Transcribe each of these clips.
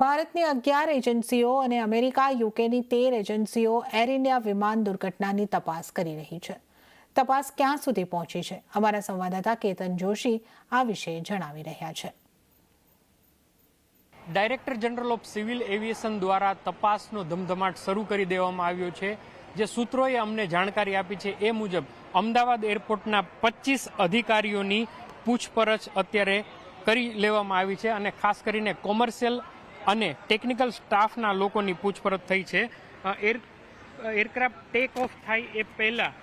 ભારતની 11 એજન્સીઓ અને અમેરિકા યુકેની 13 એજન્સીઓ એર ઇન્ડિયા વિમાન દુર્ઘટનાની તપાસ કરી રહી છે। તપાસ ક્યાં સુધી પહોંચી છે? અમારા સંવાદદાતા કેતન જોશી આ વિશે જણાવી રહ્યા છે। Director general of civil aviation દ્વારા તપાસનો ધમધમાટ શરૂ કરી દેવામાં આવ્યો છે। જે સૂત્રોએ અમને જાણકારી આપી છે એ મુજબ અમદાવાદ એરપોર્ટના 25 અધિકારીઓની પૂછપરછ અત્યારે કરી લેવામાં આવી છે અને ખાસ કરીને કોમર્શિયલ અને ટેકનિકલ સ્ટાફના લોકોની પૂછપરછ થઈ છે। એરક્રાફ્ટ ટેક ઓફ થાય એ પહેલાં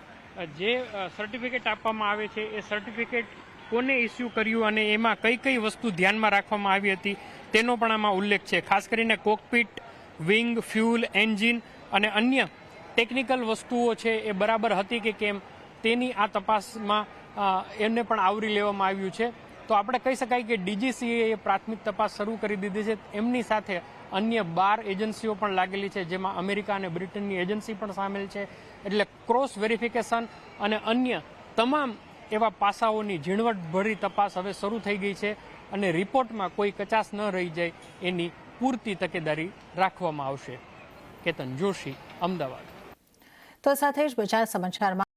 જે સર્ટિફિકેટ આપવામાં આવે છે એ સર્ટિફિકેટ કોને ઇસ્યુ કર્યું અને એમાં કઈ કઈ વસ્તુ ધ્યાનમાં રાખવામાં આવી હતી તેનો પણ આમાં ઉલ્લેખ છે। ખાસ કરીને કોકપીટ, વિંગ, ફ્યુલ, એન્જિન અને અન્ય ટેકનિકલ વસ્તુઓ છે એ બરાબર હતી કે કેમ તેની આ તપાસમાં એમને પણ આવરી લેવામાં આવ્યું છે। તો આપણે કહી શકાય કે ડીજીસીએ પ્રાથમિક તપાસ શરૂ કરી દીધી છે। એમની સાથે અન્ય 12 એજન્સીઓ પણ લાગેલી છે, જેમાં અમેરિકા અને બ્રિટનની એજન્સી પણ સામેલ છે। એટલે ક્રોસ વેરિફિકેશન અને અન્ય તમામ એવા પાસાઓની ઝીણવટભરી તપાસ હવે શરૂ થઈ ગઈ છે અને રિપોર્ટમાં કોઈ કચાશ ન રહી જાય એની પૂરતી તકેદારી રાખવામાં આવશે। કેતન જોશી, અમદાવાદ। તો સાથે જ બજાર સમાચારમાં